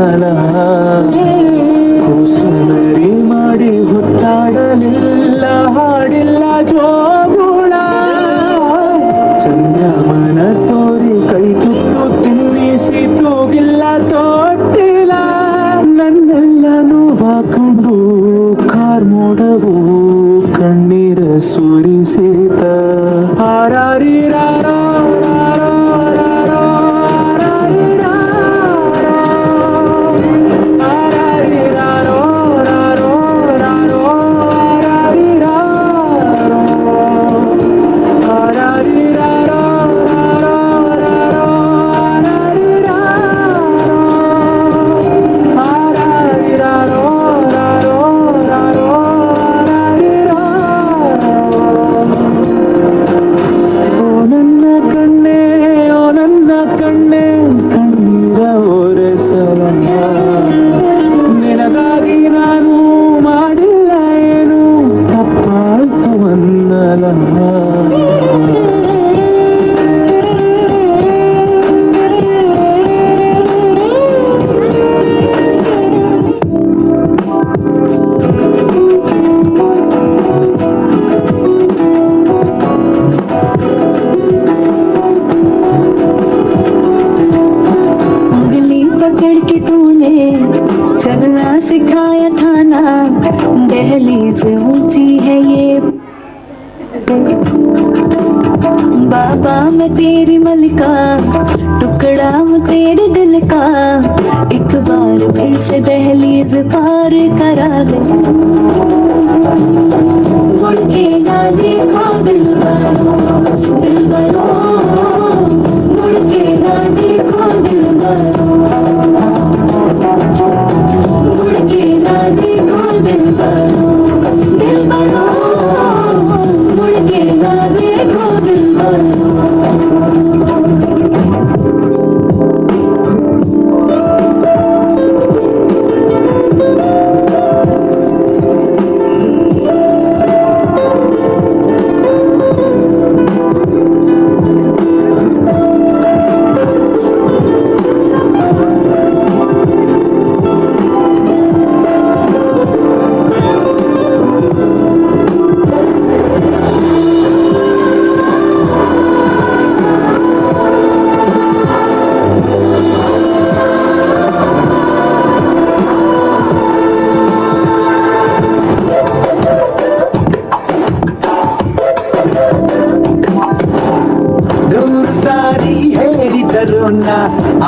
ಅನ್ನಲ ಕೂಸುಮರಿ ಮಾಡಿ ಹೊತ್ತಾಡಲಿಲ್ಲ ಹಾಡಿಲ್ಲ ಜೋಗುಳ ಚಂದ್ರಮನ ತೋರಿ ಕೈ ತುತ್ತು ತಿನ್ನಿಸಿ ತೂಗಿಲ್ಲ ತೊಟ್ಟಿಲ್ಲ ನನ್ನೆಲ್ಲ ನೋವಾಕೊಂಡು ಕಾರ್ಮೋಡವು ಕಣ್ಣೀರ ಸುರಿಸಿತ ಆರಾರಿರಾರೋ ಕಣ್ಣೀರ ಒರೆಸಲ ನಿನಗಾಗಿ ನಾನು ಮಾಡಿಲ್ಲ ಏನು ತಪ್ಪಾಯ್ತು ಅನ್ನಲ चलना सिखाया था ना दिल्ली से ऊंची है ये बाबा मैं तेरी मलिका टुकड़ा मैं तेरे दिल का एक बार फिर से दहलीज पार करा दे मुड़ के ना देखो दिल भरो मुड़ के ना देखो दिल भरो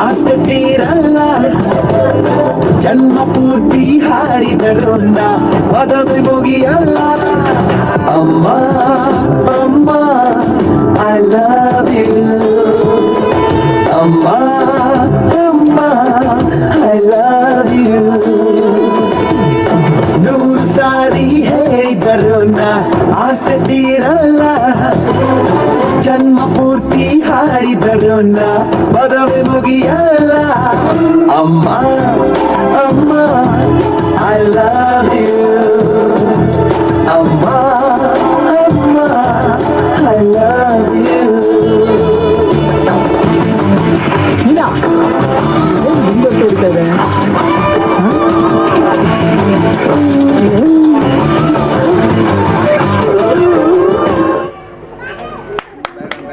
ಆಸೆ ತೀರಲ್ಲ ಜನ್ಮ ಪೂರ್ತಿ ಹಾಡಿದರೊಂದ ಪದವಿ ಮುಗಿಯಲ್ಲ ಅಮ್ಮ ಅಮ್ಮ ಐ ಲವ್ ಯು ಅಮ್ಮ ಅಮ್ಮ ಐ ಲವ್ ಯು ನೂರು ಸಾರಿ ಹೇಳಿದರೊಂದ ಆಸೆ ತೀರಲ್ಲ ಜನ್ಮ ಪೂರ್ತಿ ಹಾಡಿದರೊನ್ನ ಪದವಿ ಮುಗಿಯಲ್ಲ ಅಮ್ಮ ಅಮ್ಮ ಐ ಲವ್ ಯು